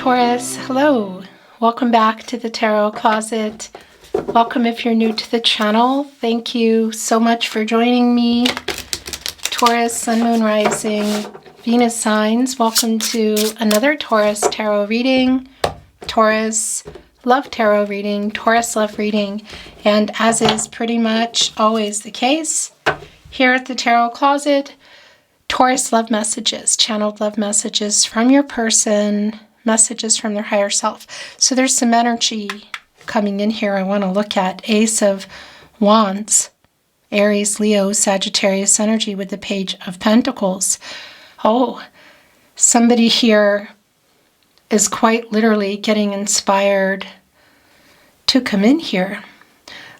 Taurus, hello. Welcome back to the Tarot Closet. Welcome if you're new to the channel. Thank you so much for joining me. Taurus, Sun, Moon, Rising, Venus signs. Welcome to another Taurus Tarot reading. Taurus Love Tarot reading, Taurus Love Reading. And as is pretty much always the case, here at the Tarot Closet, Taurus love messages, channeled love messages from your person, messages from their higher self. So there's some energy coming in here I want to look at. Ace of Wands, Aries, Leo, Sagittarius energy with the Page of Pentacles. Oh, somebody here is quite literally getting inspired to come in here.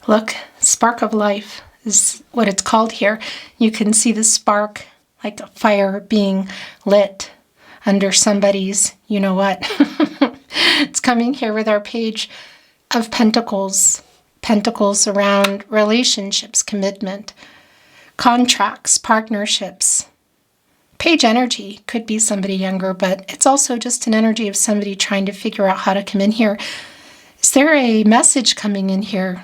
Look, spark of life is what it's called here. You can see the spark like a fire being lit under somebody's, you know what. It's coming here with our Page of Pentacles. Pentacles around relationships, commitment, contracts, partnerships. Page energy could be somebody younger, but it's also just an energy of somebody trying to figure out how to come in here. Is there a message coming in here?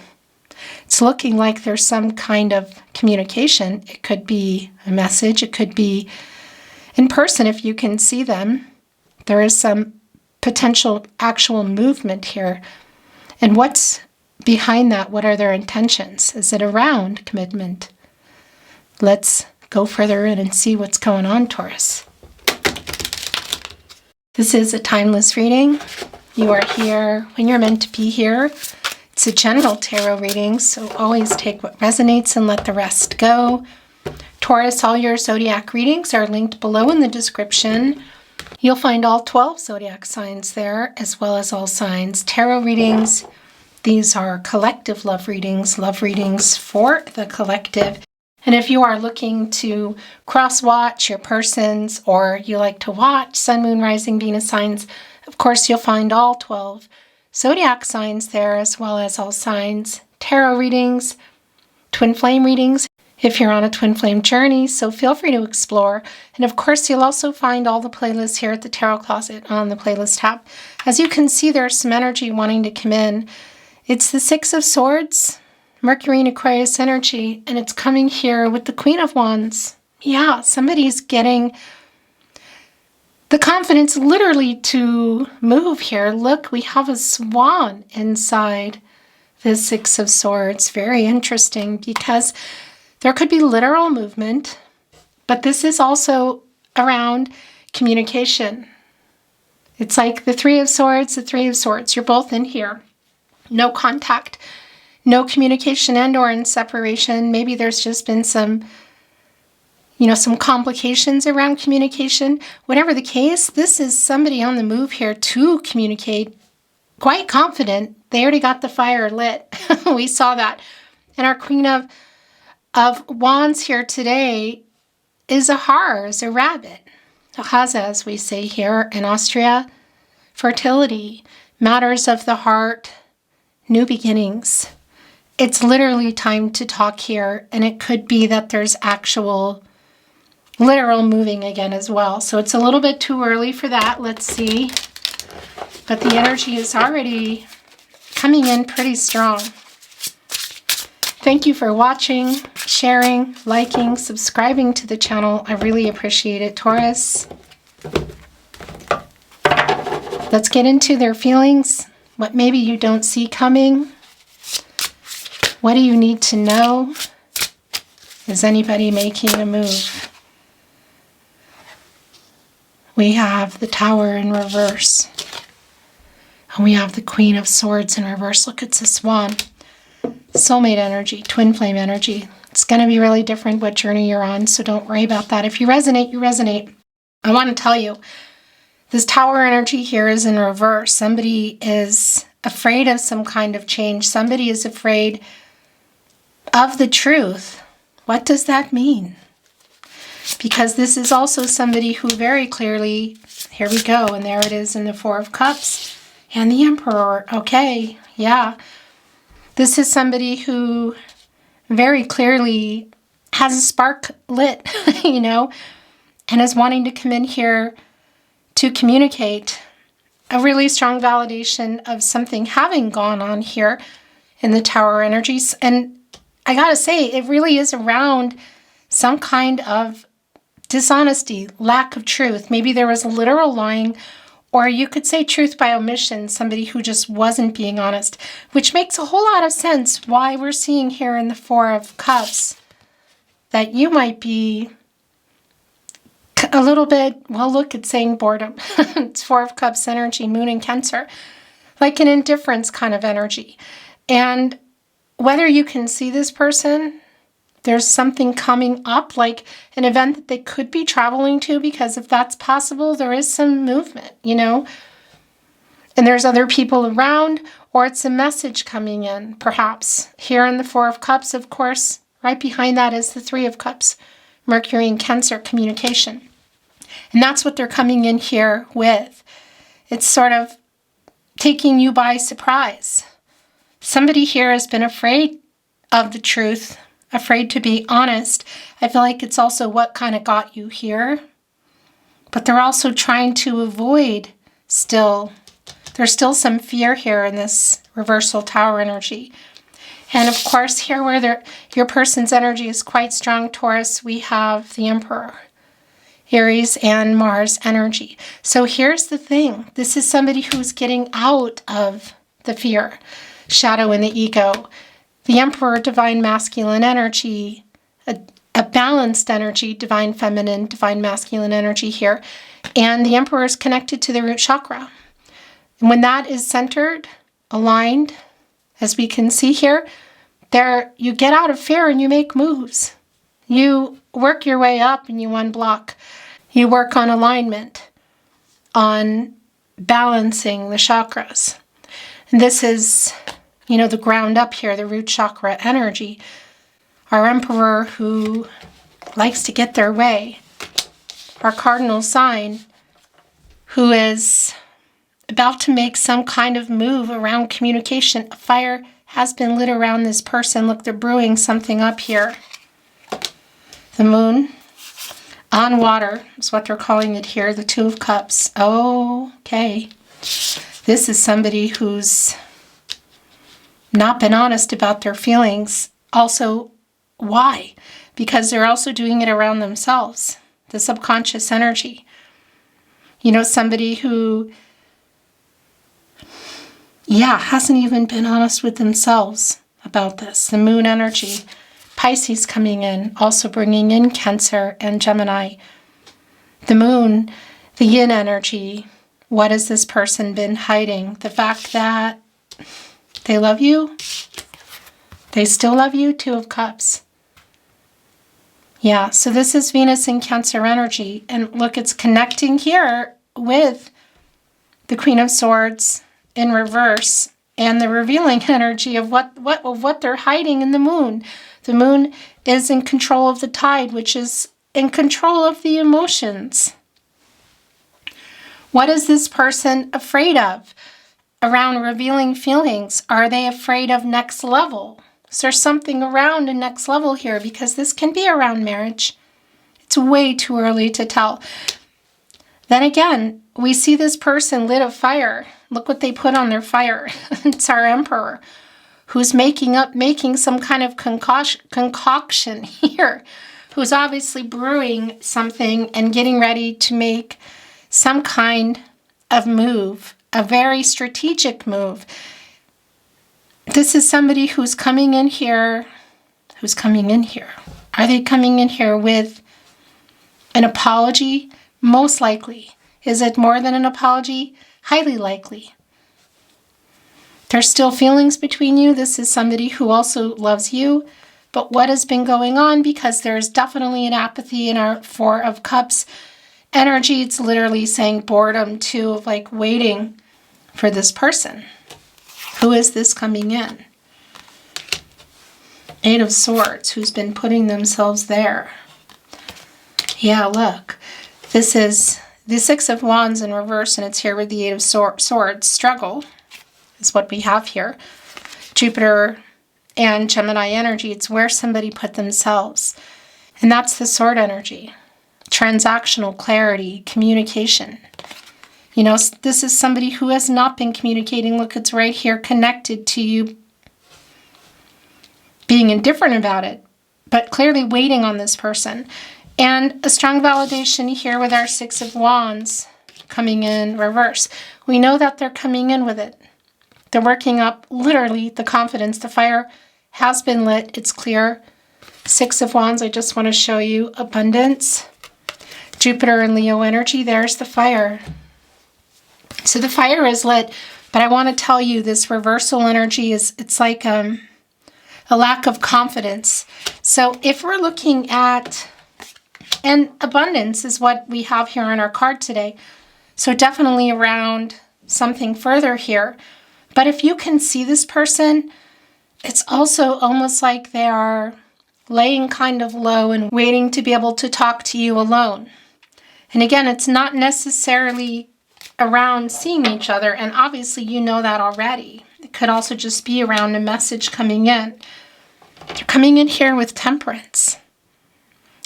It's looking like there's some kind of communication. It could be a message. It could be in person if you can see them. There is some potential actual movement here. And what's behind that? What are their intentions? Is it around commitment? Let's go further in and see what's going on, Taurus. This is a timeless reading. You are here when you're meant to be here. It's a general tarot reading, so always take what resonates and let the rest go. Taurus, all your zodiac readings are linked below in the description. You'll find all 12 zodiac signs there, as well as all signs. Tarot readings, these are collective love readings for the collective. And if you are looking to cross-watch your persons, or you like to watch Sun, Moon, Rising, Venus signs, of course you'll find all 12 zodiac signs there, as well as all signs. Tarot readings, twin flame readings, if you're on a twin flame journey, so feel free to explore. And of course, you'll also find all the playlists here at the Tarot Closet on the playlist tab. As you can see, there's some energy wanting to come in. It's the Six of Swords, Mercury and Aquarius energy, and it's coming here with the Queen of Wands. Yeah, somebody's getting the confidence literally to move here. Look, we have a swan inside the Six of Swords. Very interesting because there could be literal movement, but this is also around communication. It's like the Three of Swords, the Three of Swords. You're both in here. No contact, no communication and or in separation. Maybe there's just been some complications around communication. Whatever the case, this is somebody on the move here to communicate, quite confident. They already got the fire lit. We saw that. And our Queen of Wands here today is a har, is a rabbit. A Hase, as we say here in Austria. Fertility, matters of the heart, new beginnings. It's literally time to talk here, and it could be that there's actual literal moving again as well. So it's a little bit too early for that. Let's see. But the energy is already coming in pretty strong. Thank you for watching, sharing, liking, subscribing to the channel. I really appreciate it, Taurus. Let's get into their feelings. What maybe you don't see coming. What do you need to know? Is anybody making a move? We have the Tower in reverse. And we have the Queen of Swords in reverse. Look, it's a swan. Soulmate energy, twin flame energy. It's going to be really different what journey you're on, so don't worry about that. If you resonate, you resonate. I want to tell you, this Tower energy here is in reverse. Somebody is afraid of some kind of change. Somebody is afraid of the truth. What does that mean? Because this is also somebody who very clearly, here we go, and there it is in the Four of Cups and the Emperor. Okay, yeah. This is somebody who very clearly has a spark lit, and is wanting to come in here to communicate a really strong validation of something having gone on here in the Tower energies. And I gotta say, it really is around some kind of dishonesty, lack of truth. Maybe there was literal lying, or you could say truth by omission, somebody who just wasn't being honest, which makes a whole lot of sense why we're seeing here in the Four of Cups that you might be a little bit, well, look, it's saying boredom. It's Four of Cups energy, Moon in Cancer, like an indifference kind of energy. And whether you can see this person, there's something coming up, like an event that they could be traveling to, because if that's possible, there is some movement, you know, and there's other people around, or it's a message coming in, perhaps. Here in the Four of Cups, of course, right behind that is the Three of Cups, Mercury in Cancer, communication. And that's what they're coming in here with. It's sort of taking you by surprise. Somebody here has been afraid of the truth, afraid to be honest. I feel like it's also what kind of got you here. But they're also trying to avoid still. There's still some fear here in this reversal Tower energy. And of course, here where your person's energy is quite strong, Taurus, we have the Emperor, Aries and Mars energy. So here's the thing. This is somebody who's getting out of the fear, shadow, and the ego. The Emperor, divine masculine energy, a balanced energy, divine feminine, divine masculine energy here. And the Emperor is connected to the root chakra. And when that is centered, aligned, as we can see here, there you get out of fear and you make moves. You work your way up and you unblock. You work on alignment, on balancing the chakras. And this is, you know, the ground up here, the root chakra energy. Our Emperor who likes to get their way. Our cardinal sign who is about to make some kind of move around communication. A fire has been lit around this person. Look, they're brewing something up here. The Moon on water is what they're calling it here. The Two of Cups. Oh, okay. This is somebody who's not been honest about their feelings. Also, why? Because they're also doing it around themselves. The subconscious energy. You know, somebody who, hasn't even been honest with themselves about this. The Moon energy. Pisces coming in, also bringing in Cancer and Gemini. The Moon, the Yin energy. What has this person been hiding? The fact that they love you. They still love you. Two of Cups. Yeah, so this is Venus in Cancer energy. And look, it's connecting here with the Queen of Swords in reverse and the revealing energy of what they're hiding in the Moon. The Moon is in control of the tide, which is in control of the emotions. What is this person afraid of around revealing feelings? Are they afraid of next level? Is there something around a next level here? Because this can be around marriage. It's way too early to tell. Then again, we see this person lit a fire. Look what they put on their fire. It's our Emperor, who's making some kind of concoction here, who's obviously brewing something and getting ready to make some kind of move, a very strategic move. This is somebody who's coming in here. Who's coming in here? Are they coming in here with an apology? Most likely. Is it more than an apology? Highly likely. There's still feelings between you. This is somebody who also loves you. But what has been going on? Because there's definitely an apathy in our Four of Cups energy. It's literally saying boredom too, of like waiting for this person. Who is this coming in? Eight of Swords, who's been putting themselves there. Yeah, look. This is the Six of Wands in reverse, and it's here with the Eight of Swords. Struggle is what we have here. Jupiter and Gemini energy. It's where somebody put themselves. And that's the Sword energy. Transactional clarity, communication. You know, this is somebody who has not been communicating. Look, it's right here connected to you being indifferent about it, but clearly waiting on this person. And a strong validation here with our Six of Wands coming in reverse. We know that they're coming in with it. They're working up literally the confidence. The fire has been lit. It's clear. Six of Wands, I just want to show you abundance. Jupiter and Leo energy, there's the fire. So the fire is lit, but I want to tell you this reversal energy it's like a lack of confidence. So if we're looking at, and abundance is what we have here on our card today. So definitely around something further here. But if you can see this person, it's also almost like they are laying kind of low and waiting to be able to talk to you alone. And again, it's not necessarily around seeing each other, and obviously you know that already. It could also just be around a message coming in. They're coming in here with temperance,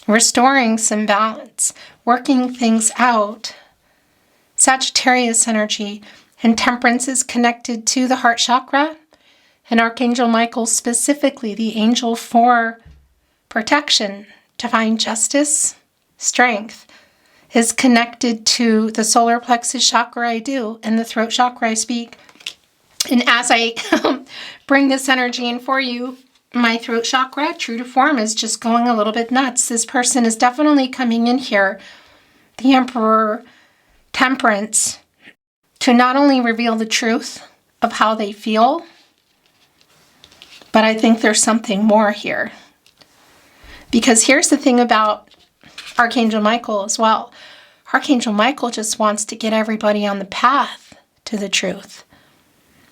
restoring some balance, working things out. Sagittarius energy, and temperance is connected to the heart chakra, and Archangel Michael, specifically the angel for protection, divine justice, strength, is connected to the solar plexus chakra I do, and the throat chakra I speak. And as I bring this energy in for you, my throat chakra, true to form, is just going a little bit nuts. This person is definitely coming in here, the Emperor, temperance, to not only reveal the truth of how they feel, but I think there's something more here. Because here's the thing about Archangel Michael as well. Archangel Michael just wants to get everybody on the path to the truth.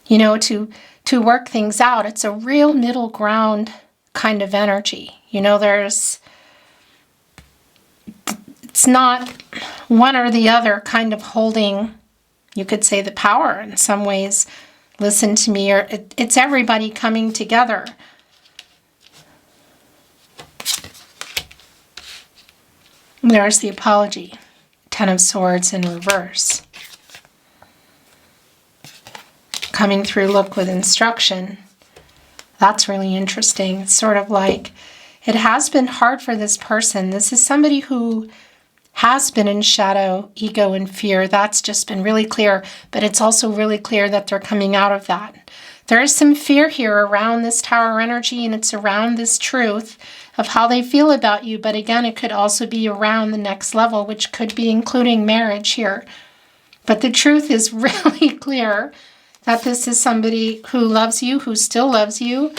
You know, to work things out. It's a real middle ground kind of energy. You know, it's not one or the other kind of holding, you could say, the power in some ways. Listen to me, or it's everybody coming together. There's the apology. Ten of Swords in reverse. Coming through, look, with instruction. That's really interesting. It's sort of like it has been hard for this person. This is somebody who has been in shadow, ego, and fear. That's just been really clear, but it's also really clear that they're coming out of that. There is some fear here around this Tower energy, and it's around this truth of how they feel about you. But again, it could also be around the next level, which could be including marriage here. But the truth is really clear that this is somebody who loves you, who still loves you.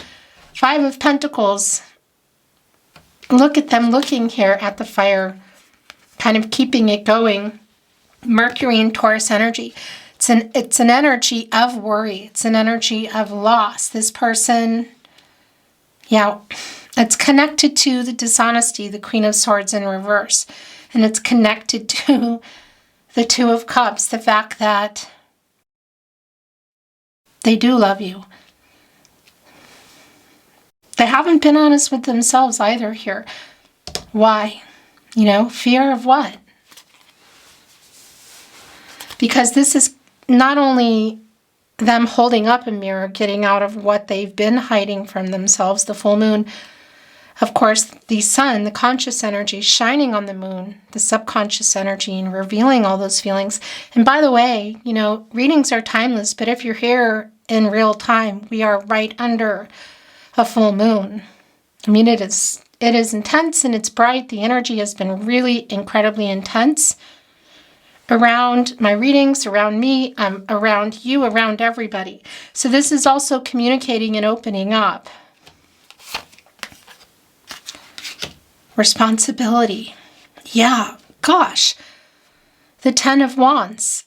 Five of Pentacles. Look at them looking here at the fire, kind of keeping it going. Mercury and Taurus energy. It's an energy of worry. It's an energy of loss. This person, yeah, it's connected to the dishonesty, the Queen of Swords in reverse. And it's connected to the Two of Cups, the fact that they do love you. They haven't been honest with themselves either here. Why? You know, fear of what? Because this is not only them holding up a mirror, getting out of what they've been hiding from themselves, the full moon, of course, the sun, the conscious energy shining on the moon, the subconscious energy, and revealing all those feelings. And by the way, you know, readings are timeless, but if you're here in real time, we are right under a full moon. I mean, it is intense and it's bright. The energy has been really incredibly intense around my readings, around me, around you, around everybody. So this is also communicating and opening up. Responsibility. Yeah, gosh. The Ten of Wands.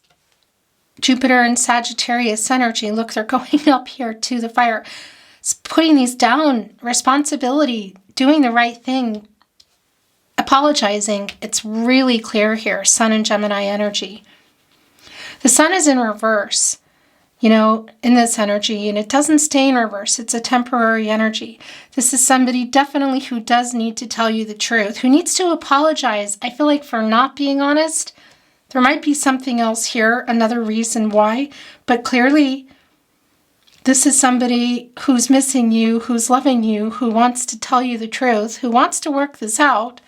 Jupiter and Sagittarius energy. Look, they're going up here to the fire. It's putting these down. Responsibility. Doing the right thing. Apologizing. It's really clear here. Sun and Gemini energy. The sun is in reverse, you know, in this energy, and it doesn't stay in reverse. It's a temporary energy. This is somebody definitely who does need to tell you the truth, who needs to apologize. I feel like for not being honest, There might be something else here, another reason why, but clearly this is somebody who's missing you, who's loving you, who wants to tell you the truth, who wants to work this out,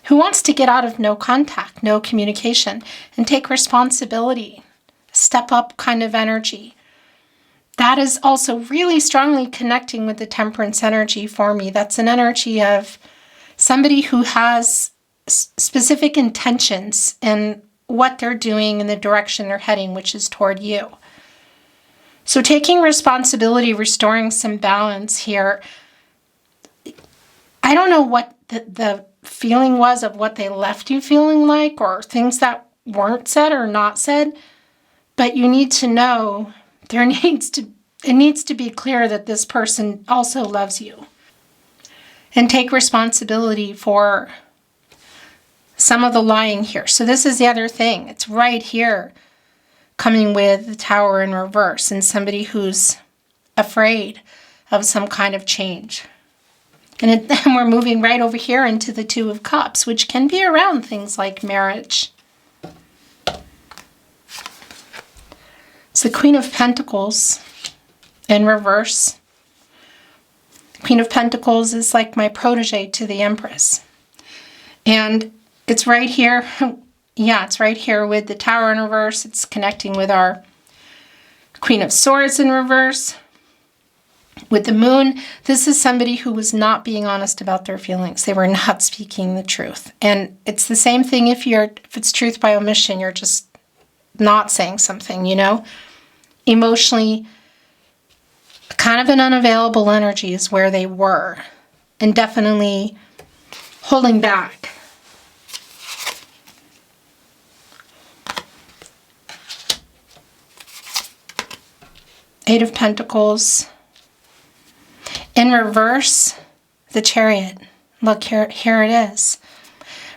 who wants to get out of no contact, no communication, and take responsibility, step up kind of energy. That is also really strongly connecting with the Temperance energy for me. That's an energy of somebody who has specific intentions in what they're doing and the direction they're heading, which is toward you. So taking responsibility, restoring some balance here. I don't know what the feeling was of what they left you feeling like, or things that weren't said or not said, but you need to know it needs to be clear that this person also loves you. And take responsibility for some of the lying here. So this is the other thing. It's right here coming with the Tower in reverse and somebody who's afraid of some kind of change. And we're moving right over here into the Two of Cups, which can be around things like marriage. It's the Queen of Pentacles in reverse. Queen of Pentacles is like my protege to the Empress. And it's right here. Yeah, it's right here with the Tower in reverse. It's connecting with our Queen of Swords in reverse. With the Moon, this is somebody who was not being honest about their feelings. They were not speaking the truth. And it's the same thing if it's truth by omission, you're just not saying something, you know? Emotionally, kind of an unavailable energy is where they were. And definitely holding back. Eight of Pentacles. In reverse, the Chariot. Look, here it is.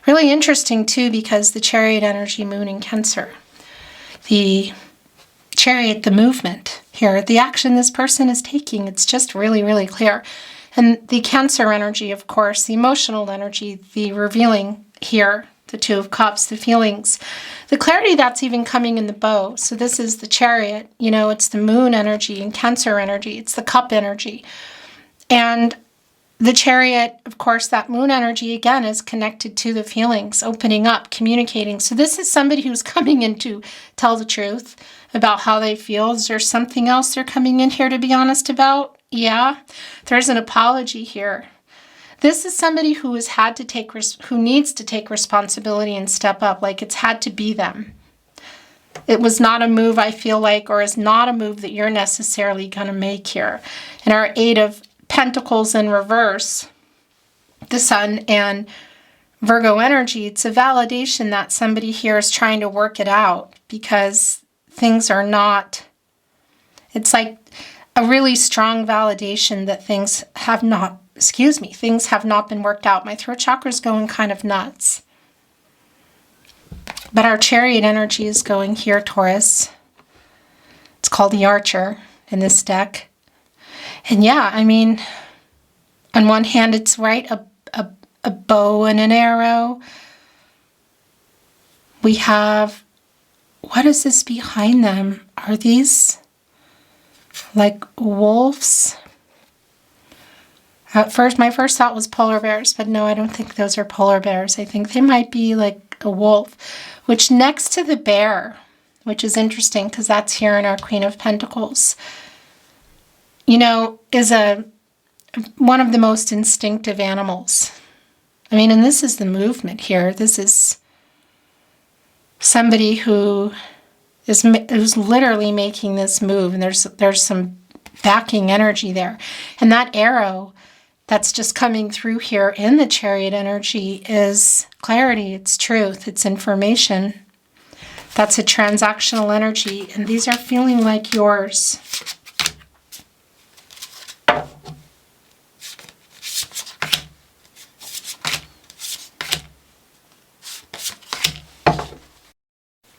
Really interesting, too, because the Chariot energy, Moon in Cancer. The Chariot, the movement here, the action this person is taking, it's just really, really clear. And the Cancer energy, of course, the emotional energy, the revealing here, the Two of Cups, the feelings, the clarity that's even coming in the bow. So this is the Chariot, you know, it's the Moon energy and Cancer energy, it's the Cup energy. And the Chariot, of course, that Moon energy, again, is connected to the feelings, opening up, communicating. So this is somebody who's coming in to tell the truth about how they feel. Is there something else they're coming in here to be honest about? Yeah, there's an apology here. This is somebody who has had to who needs to take responsibility and step up, like it's had to be them. It was not a move, I feel like, or is not a move that you're necessarily going to make here. And our Eight of Pentacles in reverse, the Sun and Virgo energy, it's a validation that somebody here is trying to work it out because things are not, it's like a really strong validation that things have not been worked out. My throat chakra is going kind of nuts. But our Chariot energy is going here, Taurus. It's called the Archer in this deck. And yeah, I mean, on one hand, it's right, a bow and an arrow. We have, what is this behind them? Are these like wolves? At first, my first thought was polar bears, but no, I don't think those are polar bears. I think they might be like a wolf, which next to the bear, which is interesting because that's here in our Queen of Pentacles, you know, is one of the most instinctive animals. I mean, and this is the movement here. This is somebody who's literally making this move, and there's some backing energy there. And that arrow that's just coming through here in the Chariot energy is clarity, it's truth, it's information. That's a transactional energy, and these are feeling like yours.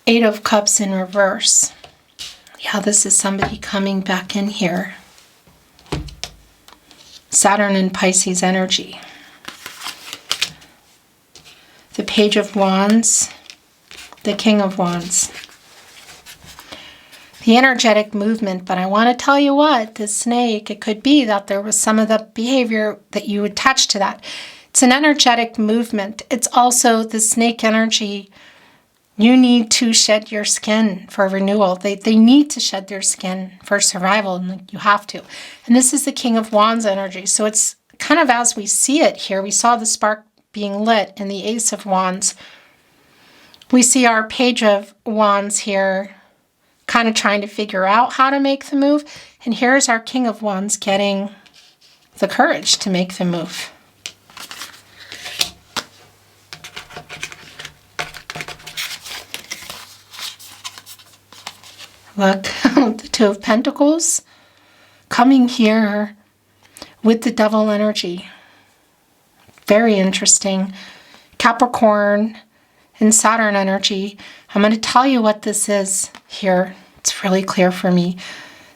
Eight of Cups in reverse. Yeah, this is somebody coming back in here. Saturn and Pisces energy. The Page of Wands the King of Wands. The energetic movement, but I want to tell you what, this snake, it could be that there was some of the behavior that you attached to that. It's an energetic movement. It's also the snake energy. You need to shed your skin for renewal. They need to shed their skin for survival, and you have to. And this is the King of Wands energy. So it's kind of as we see it here. We saw the spark being lit in the Ace of Wands. We see our Page of Wands here, kind of trying to figure out how to make the move. And here's our King of Wands getting the courage to make the move. Look, the Two of Pentacles coming here with the Devil energy. Very interesting. Capricorn and Saturn energy. I'm going to tell you what this is here. It's really clear for me.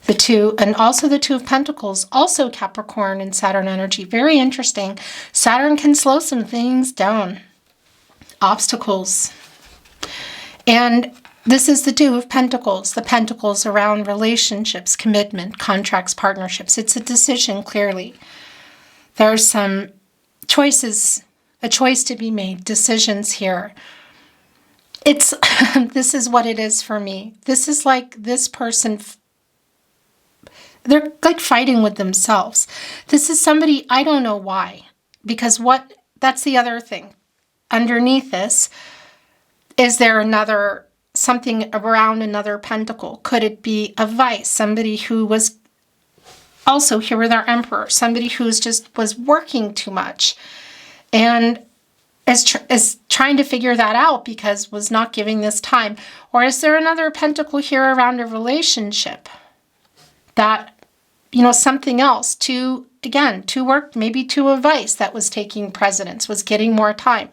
The two, and also the Two of Pentacles, also Capricorn and Saturn energy. Very interesting. Saturn can slow some things down. Obstacles. And this is the Two of Pentacles. The Pentacles around relationships, commitment, contracts, partnerships. It's a decision, clearly. There's some choices, a choice to be made, decisions here. It's, this is what it is for me. This is like this person, they're like fighting with themselves. This is somebody, I don't know why, because that's the other thing. Underneath this, is there another, something around another pentacle? Could it be a vice? Somebody who was also here with our Emperor, somebody who's just was working too much and is trying to figure that out because was not giving this time. Or is there another pentacle here around a relationship that, you know, something else to work, maybe to a vice that was taking precedence, was getting more time.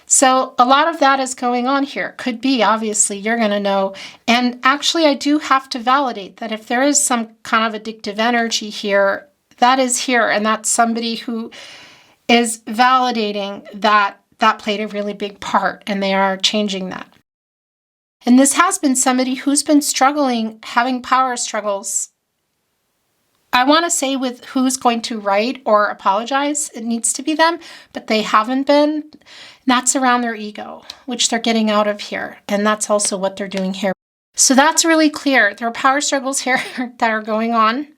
So a lot of that is going on here. Could be, obviously, you're going to know. And actually, I do have to validate that if there is some kind of addictive energy here, that is here. And that's somebody who is validating that that played a really big part, and they are changing that. And this has been somebody who's been struggling, having power struggles. I want to say with who's going to write or apologize, it needs to be them, but they haven't been. And that's around their ego, which they're getting out of here. And that's also what they're doing here. So that's really clear. There are power struggles here that are going on,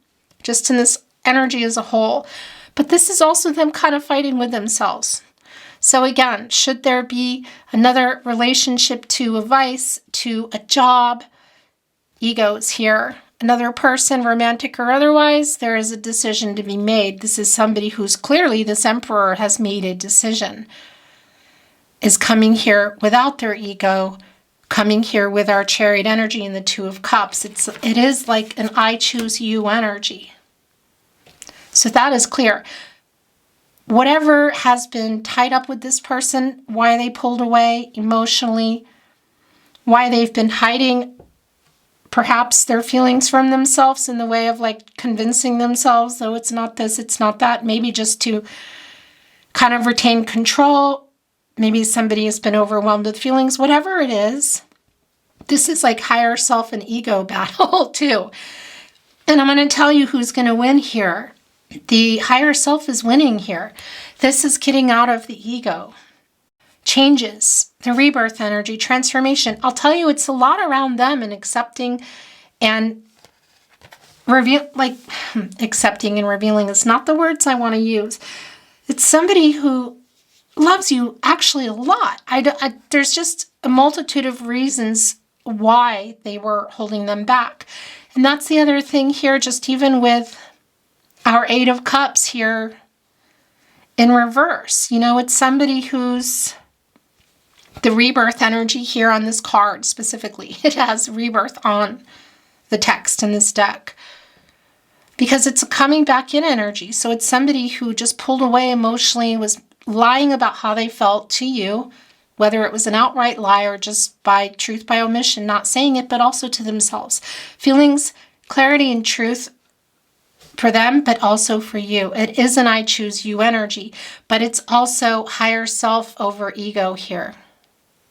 just in this energy as a whole. But this is also them kind of fighting with themselves. So again, should there be another relationship to a vice, to a job, egos here, another person, romantic or otherwise, there is a decision to be made. This is somebody who's clearly, this Emperor has made a decision, is coming here without their ego, coming here with our Chariot energy and the Two of Cups. It is like an I choose you energy. So that is clear. Whatever has been tied up with this person, why they pulled away emotionally, why they've been hiding perhaps their feelings from themselves in the way of like convincing themselves, though it's not this, it's not that, maybe just to kind of retain control. Maybe somebody has been overwhelmed with feelings, whatever it is. This is like higher self and ego battle too. And I'm going to tell you who's going to win here. The higher self is winning here. This is getting out of the ego. Changes, the rebirth energy, transformation. I'll tell you, it's a lot around them and accepting and accepting and revealing is not the words I want to use. It's somebody who loves you actually a lot. There's just a multitude of reasons why they were holding them back. And that's the other thing here, just even with our Eight of Cups here in reverse. You know, it's somebody who's the rebirth energy here on this card specifically. It has rebirth on the text in this deck because it's a coming back in energy. So it's somebody who just pulled away emotionally, was lying about how they felt to you, whether it was an outright lie or just by truth by omission, not saying it, but also to themselves. Feelings, clarity, and truth for them, but also for you. It is an I choose you energy, but it's also higher self over ego here.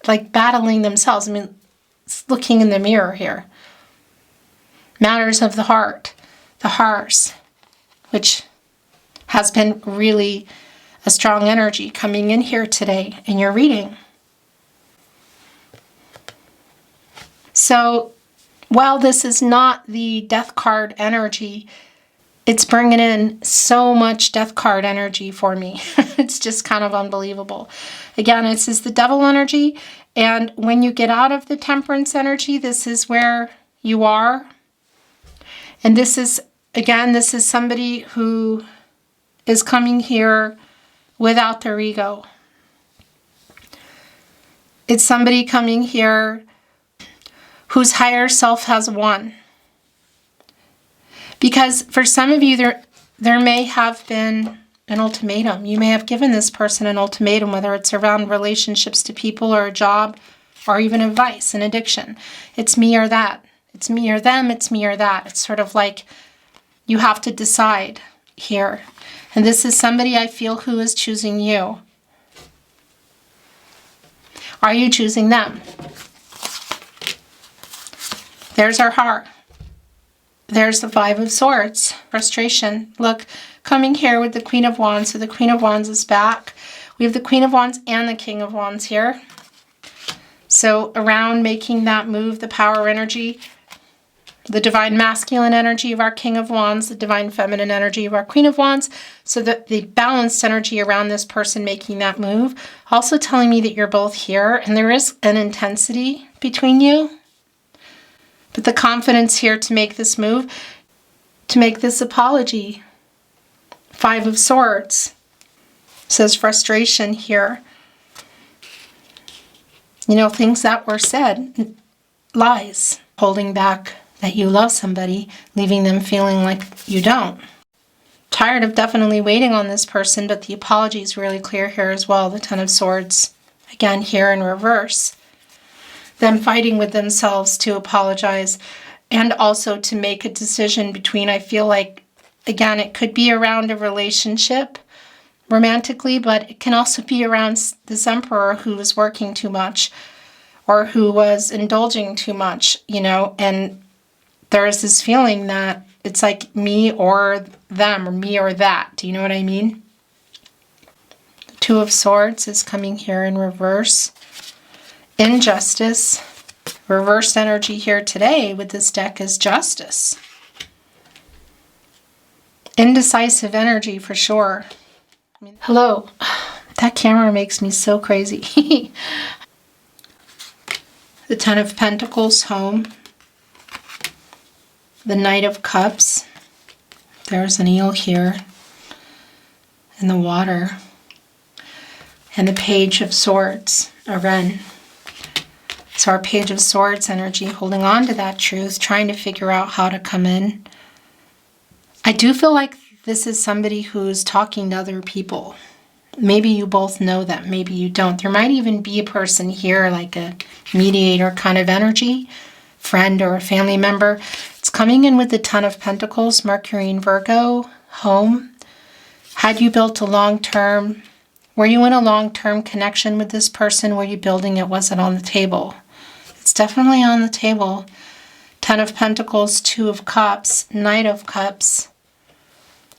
like battling themselves. I mean, it's looking in the mirror here. Matters of the heart, the hearts, which has been really a strong energy coming in here today in your reading. So while this is not the death card energy, it's bringing in so much death card energy for me. It's just kind of unbelievable. Again, this is the devil energy. And when you get out of the temperance energy, this is where you are. And this is, again, this is somebody who is coming here without their ego. It's somebody coming here whose higher self has won. Because for some of you, there may have been an ultimatum. You may have given this person an ultimatum, whether it's around relationships to people or a job or even advice, an addiction. It's me or that. It's me or them. It's me or that. It's sort of like you have to decide here. And this is somebody I feel who is choosing you. Are you choosing them? There's our heart. There's the Five of Swords, frustration. Look, coming here with the Queen of Wands. So the Queen of Wands is back. We have the Queen of Wands and the King of Wands here. So around making that move, the power energy, the divine masculine energy of our King of Wands, the divine feminine energy of our Queen of Wands. So that the balanced energy around this person making that move. Also telling me that you're both here and there is an intensity between you. But the confidence here to make this move, to make this apology. Five of Swords. Says frustration here. You know, things that were said. Lies. Holding back that you love somebody, leaving them feeling like you don't. Tired of definitely waiting on this person, but the apology is really clear here as well. The Ten of Swords. Again, here in reverse. Them fighting with themselves to apologize and also to make a decision between, I feel like, again, it could be around a relationship romantically, but it can also be around this Emperor who was working too much or who was indulging too much, you know, and there's this feeling that it's like me or them or me or that. Do you know what I mean? The Two of Swords is coming here in reverse. Injustice. Reverse energy here today with this deck is justice. Indecisive energy for sure. Hello. That camera makes me so crazy. The Ten of Pentacles, home. The Knight of Cups. There's an eel here in the water. And the Page of Swords, a wren. So our Page of Swords energy, holding on to that truth, trying to figure out how to come in. I do feel like this is somebody who's talking to other people. Maybe you both know them, maybe you don't. There might even be a person here, like a mediator kind of energy, friend or a family member. It's coming in with the Ten of Pentacles, Mercury in Virgo, home. Had you built a long-term, were you in a long-term connection with this person? Were you building it? Was it on the table? It's definitely on the table. Ten of Pentacles, Two of Cups, Knight of Cups,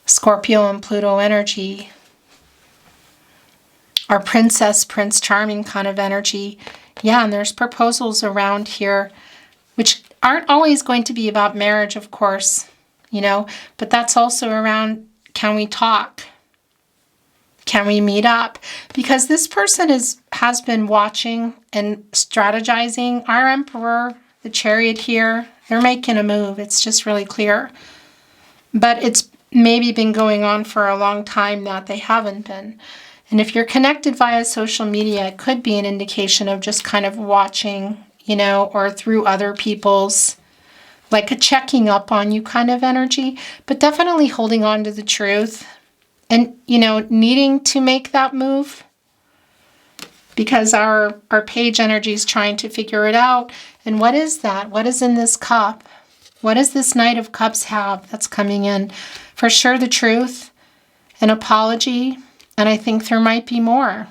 Scorpio and Pluto energy. Our Princess, Prince Charming kind of energy. Yeah, and there's proposals around here, which aren't always going to be about marriage, of course, you know, but that's also around, can we talk? Can we meet up? Because this person has been watching and strategizing. Our Emperor, the Chariot here, they're making a move. It's just really clear. But it's maybe been going on for a long time that they haven't been. And if you're connected via social media, it could be an indication of just kind of watching, you know, or through other people's, like a checking up on you kind of energy, but definitely holding on to the truth. And, you know, needing to make that move because our page energy is trying to figure it out. And what is that? What is in this cup? What does this Knight of Cups have that's coming in? For sure, the truth, an apology, and I think there might be more.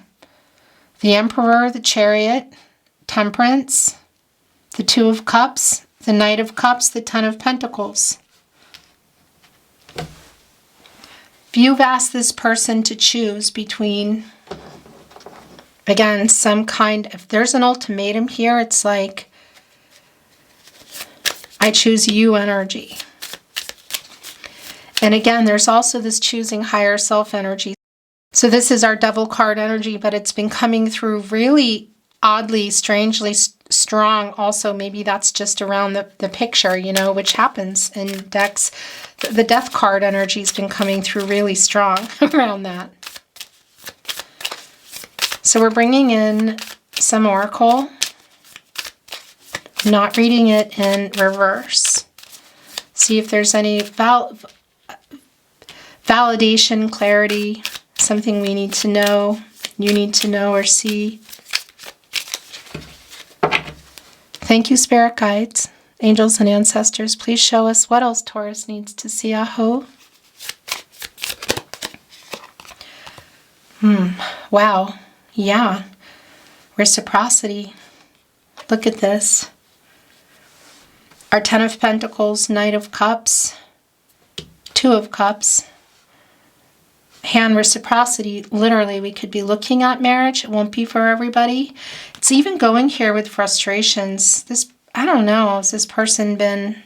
The Emperor, the Chariot, Temperance, the Two of Cups, the Knight of Cups, the Ten of Pentacles. If you've asked this person to choose between, again, if there's an ultimatum here, it's like, I choose you energy. And again, there's also this choosing higher self energy. So this is our Devil card energy, but it's been coming through really oddly, strangely strong. Also, maybe that's just around the picture, you know, which happens in decks. The Death card energy has been coming through really strong around that. So we're bringing in some oracle. Not reading it in reverse. See if there's any validation, clarity, something we need to know, you need to know or see. Thank you, Spirit Guides, Angels, and Ancestors. Please show us what else Taurus needs to see. Aho. Wow. Yeah. Reciprocity. Look at this. Our Ten of Pentacles, Knight of Cups, Two of Cups. Hand reciprocity. Literally, we could be looking at marriage. It won't be for everybody. It's even going here with frustrations. This, I don't know, has this person been,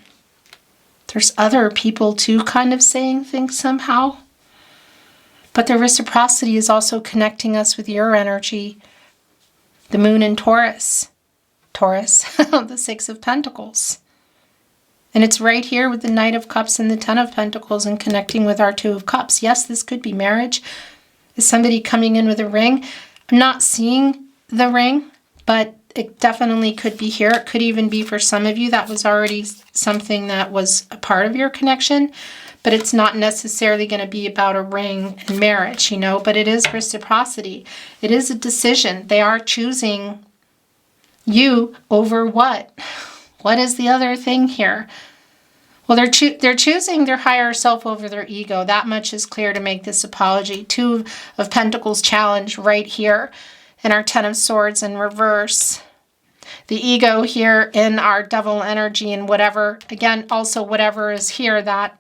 there's other people too kind of saying things somehow. But the reciprocity is also connecting us with your energy. The Moon in Taurus. Taurus, the Six of Pentacles. And it's right here with the Knight of Cups and the Ten of Pentacles and connecting with our Two of Cups. Yes, this could be marriage. Is somebody coming in with a ring? I'm not seeing the ring, but it definitely could be here. It could even be for some of you that was already something that was a part of your connection, but it's not necessarily going to be about a ring and marriage, you know, but it is reciprocity. It is a decision. They are choosing you over what? What is the other thing here? Well, they're choosing their higher self over their ego. That much is clear to make this apology. Two of Pentacles challenge right here. And our Ten of Swords in reverse. The ego here in our Devil energy and whatever. Again, also whatever is here that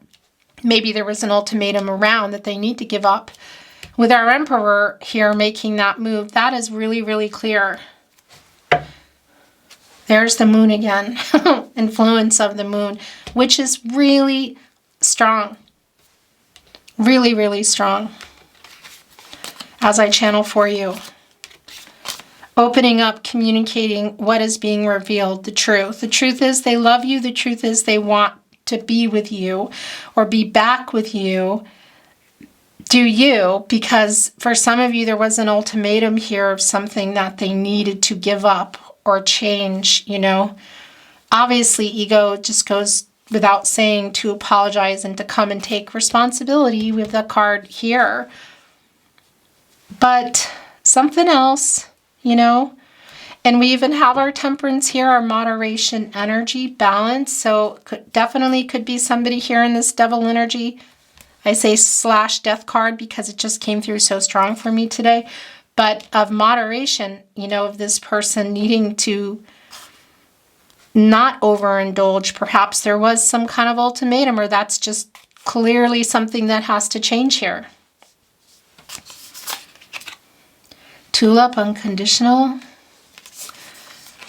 maybe there was an ultimatum around that they need to give up. With our Emperor here making that move, that is really, really clear. There's the Moon again, influence of the Moon, which is really strong. Really, really strong. As I channel for you. Opening up, communicating what is being revealed, the truth. The truth is they love you. The truth is they want to be with you or be back with you. Do you? Because for some of you, there was an ultimatum here of something that they needed to give up or change, you know. Obviously, ego just goes without saying to apologize and to come and take responsibility with the card here. But something else, you know. And we even have our Temperance here, our moderation, energy, balance. So definitely could be somebody here in this Devil energy. I say / Death card because it just came through so strong for me today. But of moderation, you know, of this person needing to not overindulge. Perhaps there was some kind of ultimatum, or that's just clearly something that has to change here. Tulip, unconditional.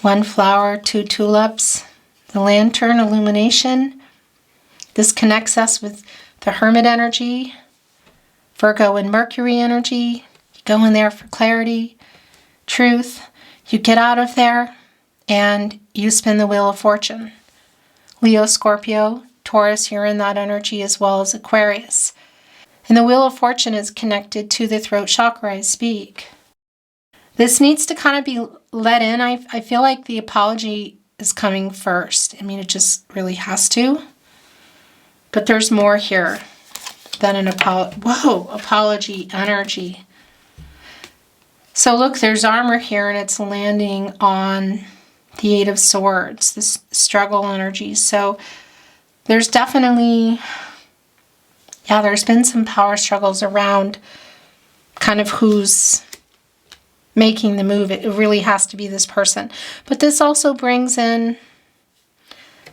One flower, two tulips. The Lantern, illumination. This connects us with the Hermit energy. Virgo and Mercury energy. Go in there for clarity, truth. You get out of there and you spin the Wheel of Fortune. Leo, Scorpio, Taurus, you're in that energy as well as Aquarius. And the Wheel of Fortune is connected to the throat chakra I speak. This needs to kind of be let in. I feel like the apology is coming first. I mean, it just really has to. But there's more here than an apology energy. So look, there's armor here and it's landing on the Eight of Swords, this struggle energy. So there's definitely, yeah, there's been some power struggles around kind of who's making the move. It really has to be this person. But this also brings in,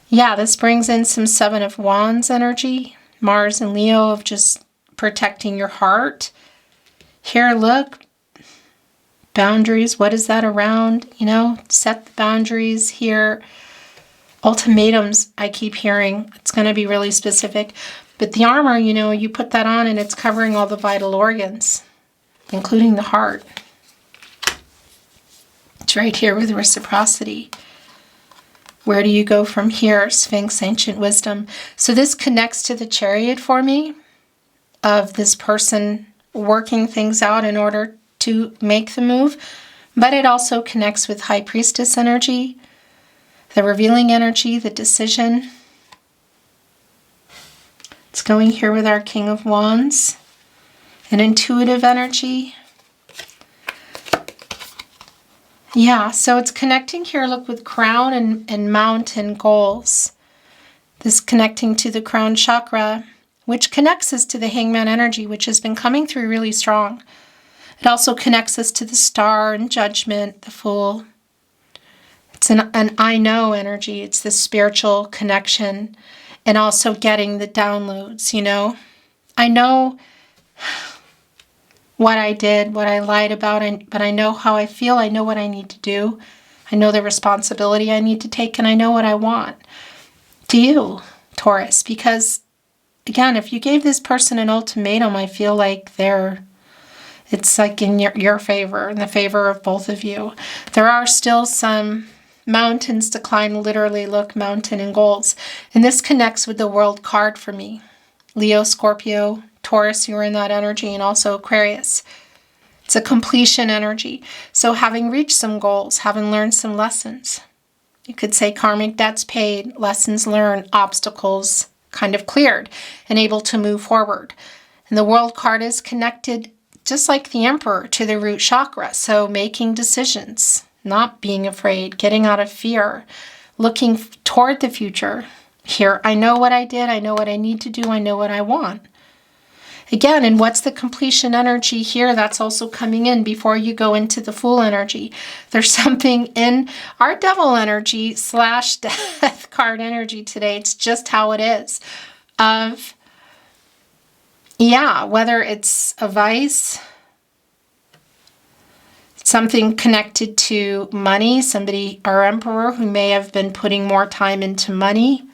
yeah, this brings in some Seven of Wands energy. Mars and Leo of just protecting your heart. Here, look. Boundaries. What is that around? You know, set the boundaries here. Ultimatums, I keep hearing. It's going to be really specific. But the armor, you know, you put that on and it's covering all the vital organs, including the heart. It's right here with reciprocity. Where do you go from here? Sphinx, ancient wisdom. So this connects to the Chariot for me, of this person working things out in order to make the move. But it also connects with High Priestess energy, the revealing energy, the decision. It's going here with our King of Wands, an intuitive energy. Yeah, so it's connecting here, look, with crown and mountain goals. This connecting to the crown chakra, which connects us to the hangman energy, which has been coming through really strong. It also connects us to the star and judgment, the fool. It's an I know energy. It's the spiritual connection and also getting the downloads, you know. I know what I did, what I lied about, but I know how I feel. I know what I need to do. I know the responsibility I need to take, and I know what I want. Do you, Taurus? Because, again, if you gave this person an ultimatum, I feel like it's like in your favor, in the favor of both of you. There are still some mountains to climb, literally, look, mountain and goals. And this connects with the World card for me. Leo, Scorpio, Taurus, you're in that energy, and also Aquarius. It's a completion energy. So having reached some goals, having learned some lessons. You could say karmic debts paid, lessons learned, obstacles kind of cleared, and able to move forward. And the World card is connected, just like the Emperor, to the root chakra. So making decisions, not being afraid, getting out of fear, looking toward the future. Here, I know what I did, I know what I need to do, I know what I want. Again, and what's the completion energy here that's also coming in before you go into the Fool energy? There's something in our Devil energy / Death card energy today. It's just how it is. Of, yeah, whether it's a vice, something connected to money, somebody, our Emperor, who may have been putting more time into money.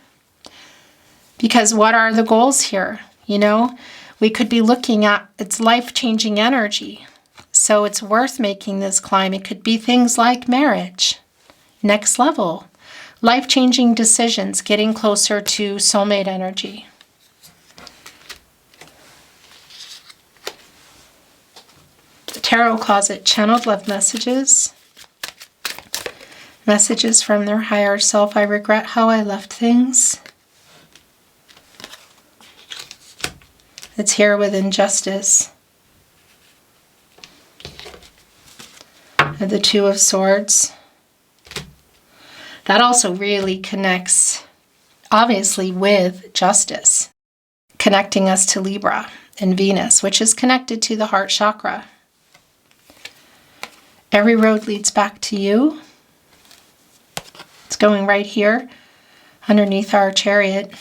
Because what are the goals here? You know, we could be looking at, it's life-changing energy. So it's worth making this climb. It could be things like marriage, next level, life-changing decisions, getting closer to soulmate energy. The Tarot Closet channeled love messages. Messages from their higher self. I regret how I left things. It's here with injustice. And the Two of Swords. That also really connects, obviously, with justice. Connecting us to Libra and Venus, which is connected to the heart chakra. Every road leads back to you. It's going right here underneath our Chariot.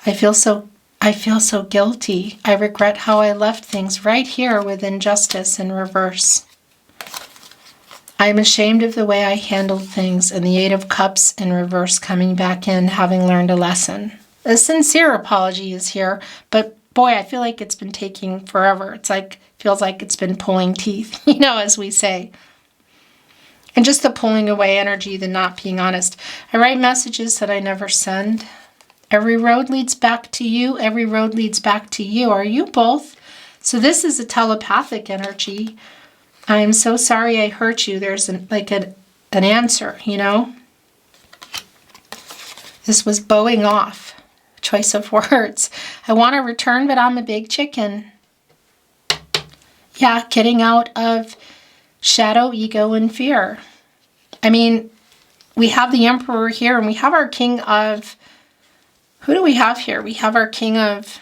I feel so guilty. I regret how I left things, right here with injustice in reverse. I am ashamed of the way I handled things, and the Eight of Cups in reverse coming back in, having learned a lesson. A sincere apology is here, but boy, I feel like it's been taking forever. It's like, feels like it's been pulling teeth, you know, as we say. And just the pulling away energy, the not being honest. I write messages that I never send. Every road leads back to you. Every road leads back to you. Are you both? So this is a telepathic energy. I am so sorry I hurt you. There's an answer, you know. This was bowing off. Choice of words. I want to return, but I'm a big chicken. Yeah, getting out of shadow, ego, and fear. I mean, we have the Emperor here, and we have our King of... Who do we have here? We have our King of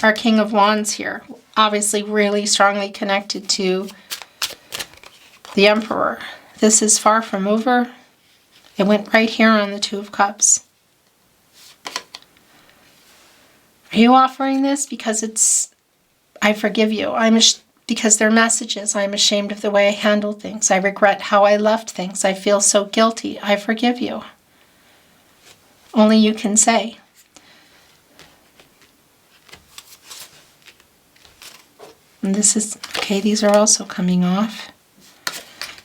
Wands here. Obviously really strongly connected to The Emperor. This is far from over. It went right here on the Two of Cups. Are you offering this because it's, I forgive you. Because they're messages. I'm ashamed of the way I handled things. I regret how I left things. I feel so guilty. I forgive you. Only you can say. And this is, okay, these are also coming off.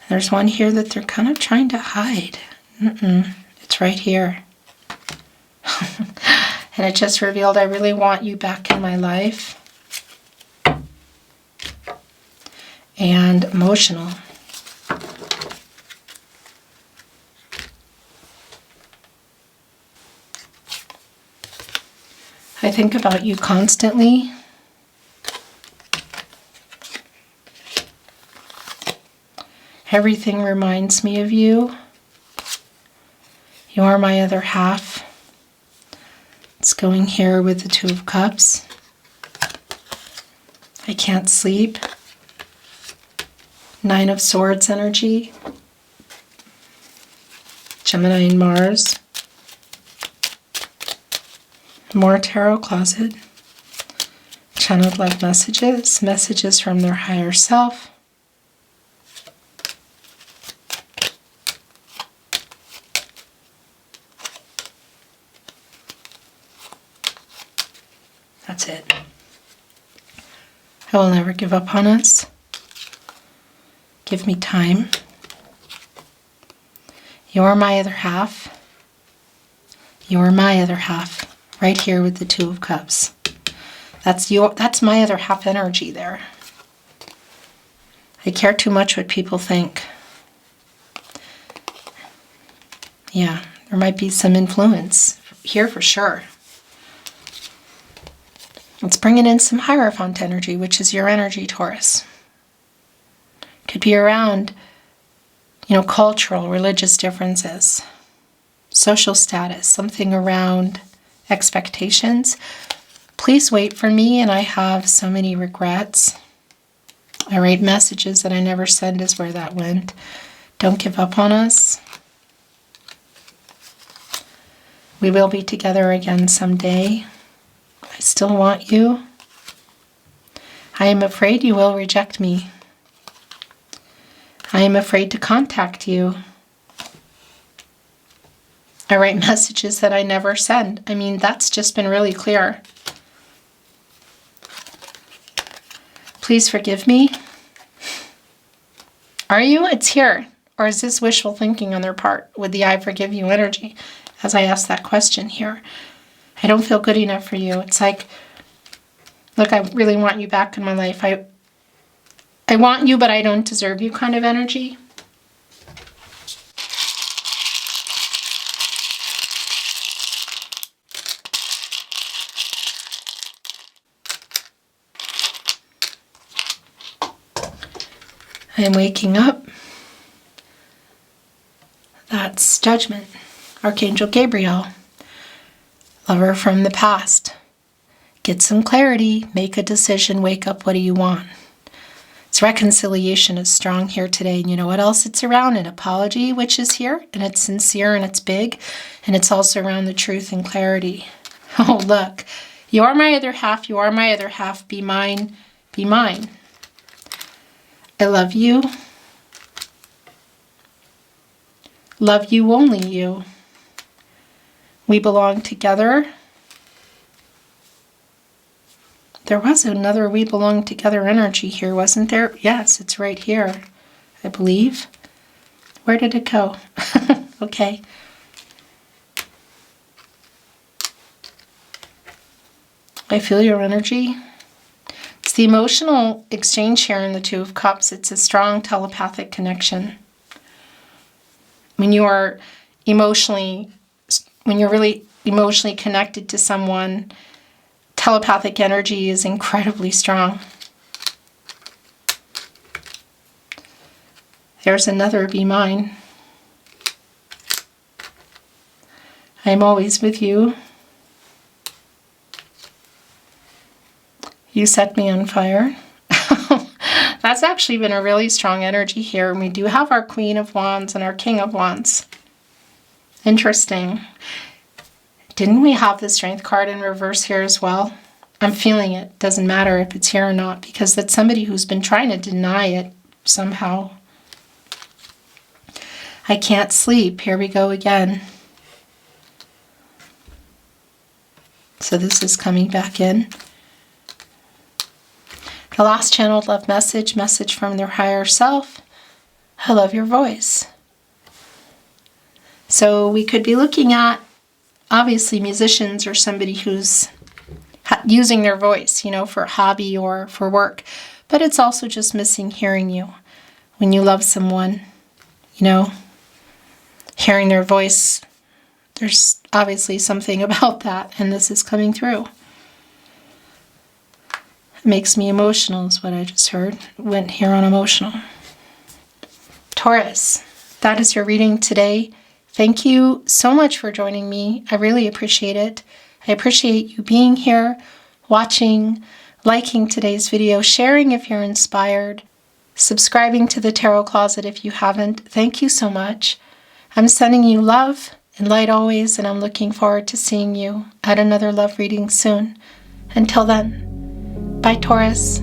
There's one here that they're kind of trying to hide. It's right here. And it just revealed, I really want you back in my life. And emotional. I think about you constantly. Everything reminds me of you. You are my other half. It's going here with the Two of Cups. I can't sleep. Nine of Swords energy. Gemini and Mars. More tarot closet. Channeled love messages. Messages from their higher self. That's it. I will never give up on us. Give me time. You're my other half. You're my other half. Right here with the Two of Cups. That's my other half energy there. I care too much what people think. Yeah, there might be some influence here for sure. It's bringing in some Hierophant energy, which is your energy, Taurus. Could be around, cultural, religious differences, social status, something around expectations. Please wait for me, and I have so many regrets. I write messages that I never send is where that went. Don't give up on us. We will be together again someday. I still want you. I am afraid you will reject me. I am afraid to contact you. I write messages that I never send. That's just been really clear. Please forgive me. Are you? It's here. Or is this wishful thinking on their part with the I forgive you energy as I ask that question here? I don't feel good enough for you. It's like, look, I really want you back in my life. I want you, but I don't deserve you kind of energy. I am waking up. That's Judgment. Archangel Gabriel. Lover from the past. Get some clarity. Make a decision. Wake up. What do you want? It's reconciliation is strong here today. And you know what else it's around? An apology, which is here. And it's sincere and it's big. And it's also around the truth and clarity. Oh, look. You are my other half. You are my other half. Be mine. Be mine. I love you. Love you, only you. We belong together. There was another we belong together energy here, wasn't there? Yes, it's right here, I believe. Where did it go? Okay. I feel your energy. It's the emotional exchange here in the Two of Cups. It's a strong telepathic connection. When you're really emotionally connected to someone, telepathic energy is incredibly strong. There's another Be Mine. I am always with you. You set me on fire. That's actually been a really strong energy here. And we do have our Queen of Wands and our King of Wands. Interesting. Didn't we have the Strength card in reverse here as well? I'm feeling it. Doesn't matter if it's here or not, because that's somebody who's been trying to deny it somehow. I can't sleep. Here we go again. So this is coming back in. The last channeled love message, message from their higher self. I love your voice. So we could be looking at, obviously, musicians or somebody who's using their voice, you know, for a hobby or for work. But it's also just missing hearing you. When you love someone, you know, hearing their voice, there's obviously something about that, and this is coming through. It makes me emotional is what I just heard. Went here on emotional. Taurus, that is your reading today. Thank you so much for joining me. I really appreciate it. I appreciate you being here, watching, liking today's video, sharing if you're inspired, subscribing to the Tarot Closet if you haven't. Thank you so much. I'm sending you love and light always, and I'm looking forward to seeing you at another love reading soon. Until then, bye, Taurus.